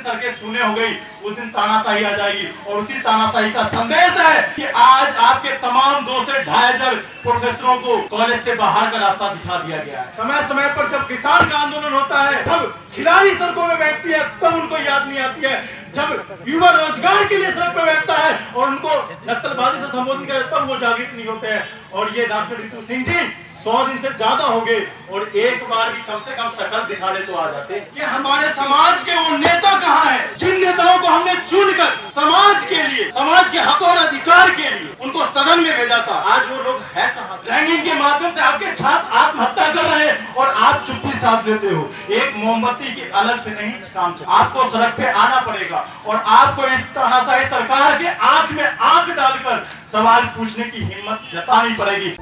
सड़कें शून्य हो गई, उस दिन तानाशाही आ जाएगी। और उसी तानाशाही का संदेश है कि आज आपके तमाम 2 से 2.5 प्रोफेसरों को कॉलेज से बाहर का रास्ता दिखा दिया गया है। समय समय पर जब किसान का आंदोलन होता है, तब खिलाड़ी सड़कों में बैठती है, तब उनको याद नहीं आती है। जब युवा रोजगार के लिए सड़क पर बैठता है और उनको नक्सलवादी से संबोधित करता है, तब वो जागृत नहीं होते हैं। और ये डॉक्टर रितु सिंह जी 100 दिन से ज्यादा हो गए और एक बार भी कम से कम शकल दिखाने तो आ जाते। कि हमारे समाज के वो नेता कहाँ हैं, जिन नेताओं को हमने चुनकर समाज के लिए, समाज के हक और अधिकार के लिए उनको सदन में भेजा था, आज वो लोग है कहाँ? रैंकिंग के माध्यम से आपके छात्र आत्महत्या कर रहे हैं और आप चुप्पी साध लेते हो। एक मोमबत्ती की अलग से नहीं काम चल, आपको सड़क पे आना पड़ेगा और आपको इस तानाशाही सरकार के आंख में आंख डालकर सवाल पूछने की हिम्मत जतानी पड़ेगी।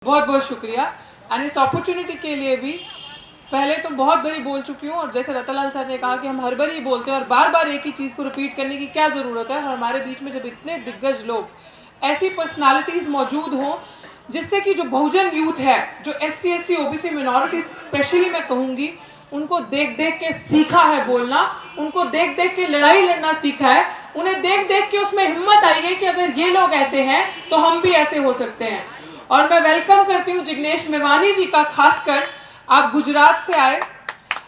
बहुत बहुत शुक्रिया। और इस अपॉर्चुनिटी के लिए भी पहले तो बहुत बड़ी बोल चुकी हूँ, और जैसे रतनलाल सर ने कहा कि हम हर बार ही बोलते हैं और बार बार एक ही चीज़ को रिपीट करने की क्या ज़रूरत है। हमारे बीच में जब इतने दिग्गज लोग, ऐसी पर्सनालिटीज़ मौजूद हों जिससे कि जो बहुजन यूथ है, जो SC ST OBC minority specially मैं कहूँगी, उनको देख देख के सीखा है बोलना, उनको देख देख के लड़ाई लड़ना सीखा है, उन्हें देख देख के उसमें हिम्मत आई है कि अगर ये लोग ऐसे हैं तो हम भी ऐसे हो सकते हैं। और मैं वेलकम करती हूँ जिग्नेश मेवानी जी का, खासकर आप गुजरात से आए,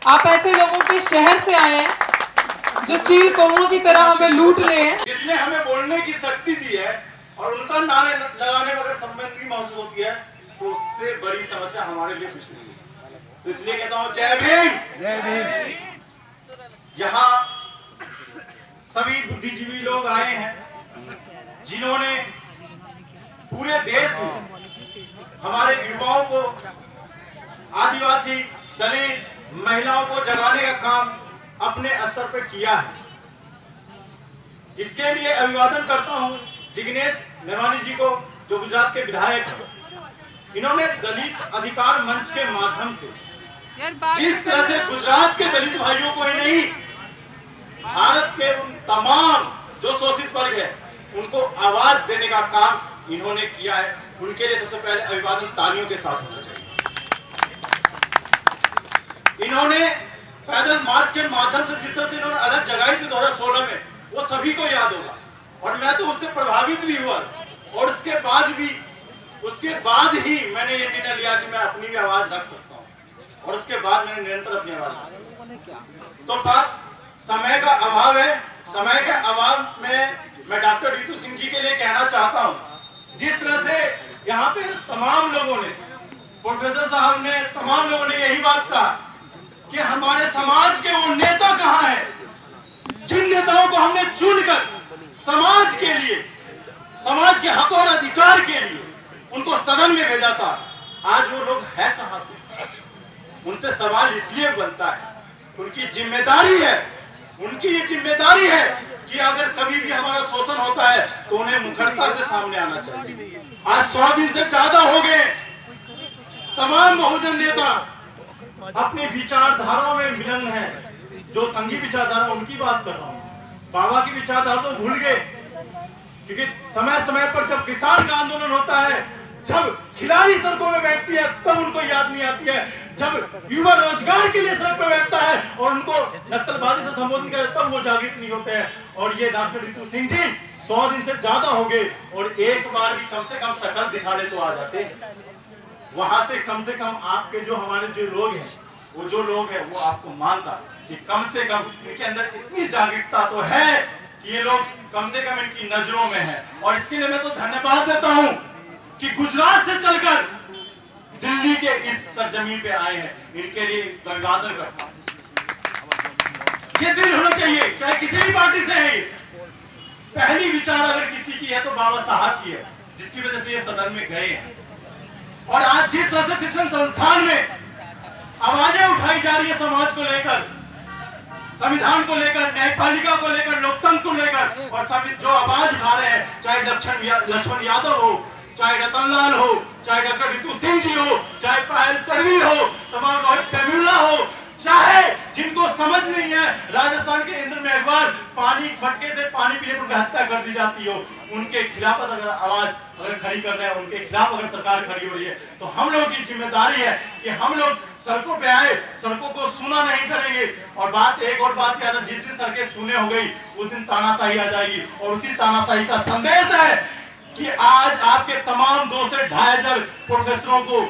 आप ऐसे लोगों के शहर से आए हैं जो चील कौओं की तरह हमें लूट ले हैं। जिसने हमें बोलने की शक्ति दी है और उनका नारे लगाने में अगर संबंधी महसूस होती है तो उससे बड़ी समस्या हमारे लिए कुछ नहीं है। तो इसलिए कहता हूँ जय भीम, जय भीम। यहाँ सभी बुद्धिजीवी लोग आए हैं जिन्होंने पूरे देश में हमारे युवाओं को, आदिवासी, दलित, महिलाओं को जगाने का काम अपने स्तर पर किया है। इसके लिए अभिवादन करता हूं जिग्नेश मेवानी जी को, जो गुजरात के विधायक हैं। इन्होंने दलित अधिकार मंच के माध्यम से जिस तरह से गुजरात के दलित भाइयों को ही नहीं, भारत के उन तमाम जो शोषित वर्ग है उनको आवाज देने का काम इन्होंने किया है, उनके लिए सबसे पहले अभिवादन तालियों के साथ होना चाहिए। इन्होंने पैदल मार्च के माध्यम से जिस तरह से इन्होंने अलग जगाई थी 2016 में, वो सभी को याद होगा और मैं तो उससे प्रभावित भी हुआ। और उसके बाद ही मैंने ये निर्णय लिया कि मैं अपनी भी आवाज रख सकता हूँ और उसके बाद मैंने निरंतर अपनी आवाज। तो बात समय का अभाव है, समय के अभाव में मैं डॉक्टर रितु सिंह जी के लिए कहना चाहता हूँ, जिस तरह से यहाँ पे तमाम लोगों ने, प्रोफेसर साहब ने, तमाम लोगों ने यही बात कहा कि हमारे समाज के वो नेता कहाँ हैं, जिन नेताओं को हमने चुनकर समाज के लिए, समाज के हक और अधिकार के लिए उनको सदन में भेजा था, आज वो लोग है कहाँ पे? उनसे सवाल इसलिए बनता है, उनकी जिम्मेदारी है, उनकी ये जिम्मेदारी है कि अगर कभी भी हमारा शोषण होता है तो उन्हें मुखरता से सामने आना चाहिए। आज 100 दिन से ज्यादा हो गए, तमाम बहुजन नेता अपनी विचारधाराओं में मिलन है। जो संघी विचारधारा उनकी बात कर रहा हूँ, बाबा की विचारधारा तो भूल गए, क्योंकि समय समय पर जब किसान का आंदोलन होता है, जब खिलाड़ी सड़कों में बैठती है, तब उनको याद नहीं आती है। जब युवा रोजगार के लिए सड़क पर बैठता है और उनको नक्सलवादी से संबोधित करता है, तब वो जागृत नहीं होते हैं। और ये डॉक्टर रितु सिंह जी 100 दिन से ज्यादा हो गए और एक बार भी कम से कम शकल दिखाने तो आ जाते। वहां से कम आपके जो हमारे जो लोग हैं, वो जो लोग हैं वो आपको मानता कि कम से कम इनके अंदर इतनी जागरूकता तो है कि ये लोग कम से कम इनकी नजरों में है। और इसके लिए मैं तो धन्यवाद देता हूं कि गुजरात से चलकर दिल्ली के इस सरजमीन पे आए हैं, इनके लिए अभिवादन करता हूं। ये दिल होना चाहिए, चाहे किसी भी पार्टी से है। पहली विचार अगर किसी की है तो बाबा साहब की है, जिसकी वजह से ये सदन में गए हैं। और आज जिस तरह से शिक्षण संस्थान में आवाजें उठाई जा रही है समाज को लेकर, संविधान को लेकर, न्यायपालिका को लेकर, लोकतंत्र को लेकर, और सभी जो आवाज उठा रहे हैं, चाहे लक्ष्मण यादव हो, चाहे रतनलाल हो, चाहे डॉक्टर रितु सिंह जी हो, चाहे पायल तन्वी हो, तमाम रोहित पेमुला हो, चाहे जिनको समझ नहीं है राजस्थान के इंद्र मेघवाल पानी मटके से पानी पीने पर उनकी हत्या कर दी जाती हो, उनके खिलाफ अगर आवाज अगर खड़ी कर रहे हैं, उनके खिलाफ अगर सरकार खड़ी हो रही है, तो हम लोगों की जिम्मेदारी है कि हम लोग सड़कों पे आए, सड़कों को सुना नहीं करेंगे। और एक और बात याद है, जिस दिन सड़कें सुने हो गई उस दिन तानाशाही आ जाएगी। और उसी तानाशाही का संदेश है कि आज आपके तमाम 2 से 2,500 प्रोफेसरों को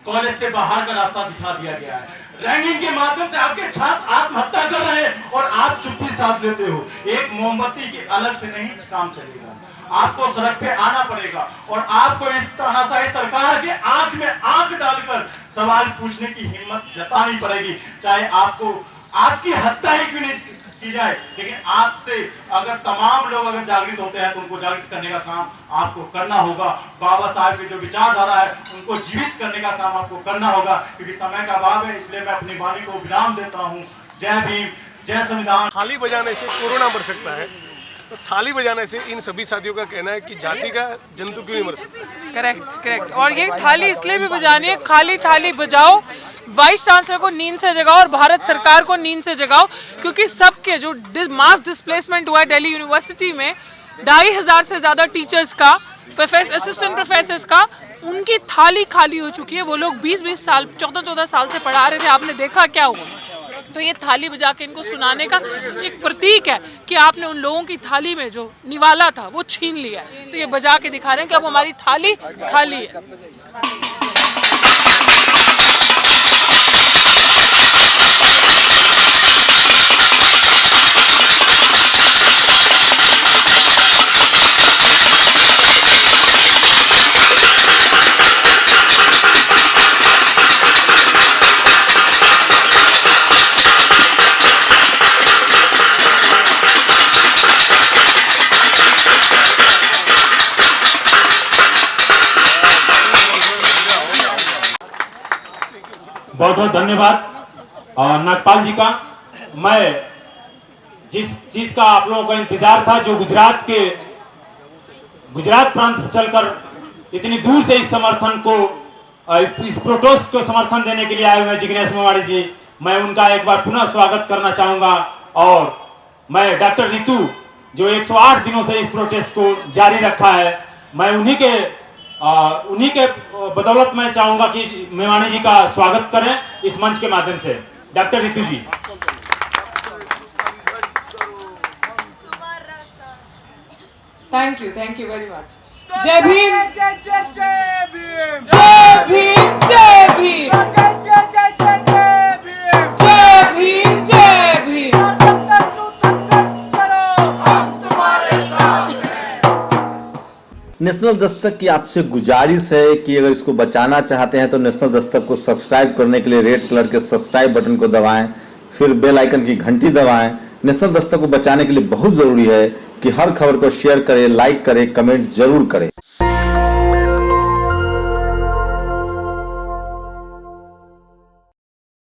कॉलेज से बाहर का रास्ता दिखा दिया गया है। रैंकिंग के माध्यम से आपके छात्र आत्महत्या कर रहे हैं और आप चुप्पी साध लेते हो। एक मोमबत्ती के अलग से नहीं काम चलेगा, आपको सड़क पे आना पड़ेगा और आपको इस तानाशाही सरकार के आंख में आंख डालकर सवाल पूछने की हिम्मत जतानी पड़ेगी, चाहे आपको आपकी हत्या ही क्यों नहीं की जाए। लेकिन आपसे अगर तमाम लोग अगर जागृत होते हैं तो उनको जागृत करने का काम आपको करना होगा। बाबा साहब की जो विचारधारा है उनको जीवित करने का काम आपको करना होगा, क्योंकि समय का अभाव है, इसलिए मैं अपनी वाणी को विराम देता हूँ। जय भीम, जय संविधान। थाली बजाने से कोरोना मर सकता है, तो थाली बजाने से इन सभी साथियों का कहना है कि जाति का जंतु क्यों नहीं मर सकता। करेक्ट। और ये थाली इसलिए भी बजानी है, खाली थाली बजाओ, वाइस चांसलर को नींद से जगाओ और भारत सरकार को नींद से जगाओ, क्योंकि सबके जो मास डिस्प्लेसमेंट हुआ है दिल्ली यूनिवर्सिटी में, 2,500 से ज्यादा टीचर्स का, असिस्टेंट प्रोफेसर्स का, उनकी थाली खाली हो चुकी है। वो लोग 20-20 साल 14-14 साल से पढ़ा रहे थे, आपने देखा क्या हुआ। तो ये थाली बजा के इनको सुनाने का एक प्रतीक है कि आपने उन लोगों की थाली में जो निवाला था वो छीन लिया है। तो ये बजा के दिखा रहे हैं कि अब हमारी थाली खाली है। बहुत बहुत धन्यवाद नागपाल जी का। मैं जिस चीज का आप लोगों का इंतजार था, जो गुजरात प्रांत से चलकर इतनी दूर से इस समर्थन को, इस प्रोटेस्ट को समर्थन देने के लिए आए हुए जिग्नेश मेवाड़ी जी, मैं उनका एक बार पुनः स्वागत करना चाहूंगा। और मैं डॉक्टर रितु जो 108 दिनों से इस प्रोटेस्ट को जारी रखा है, मैं उन्हीं के बदौलत मैं चाहूंगा कि मेवाणी जी का स्वागत करें इस मंच के माध्यम से। Doctor Ritu ji. Thank you very much. जय भीम, जय भीम, जय भीम, जय भीम, जय भीम, जय भीम। नेशनल दस्तक की आपसे गुजारिश है कि अगर इसको बचाना चाहते हैं तो नेशनल दस्तक को सब्सक्राइब करने के लिए रेड कलर के सब्सक्राइब बटन को दबाएं, फिर बेल आइकन की घंटी दबाएं। नेशनल दस्तक को बचाने के लिए बहुत जरूरी है कि हर खबर को शेयर करें, लाइक करें, कमेंट जरूर करें।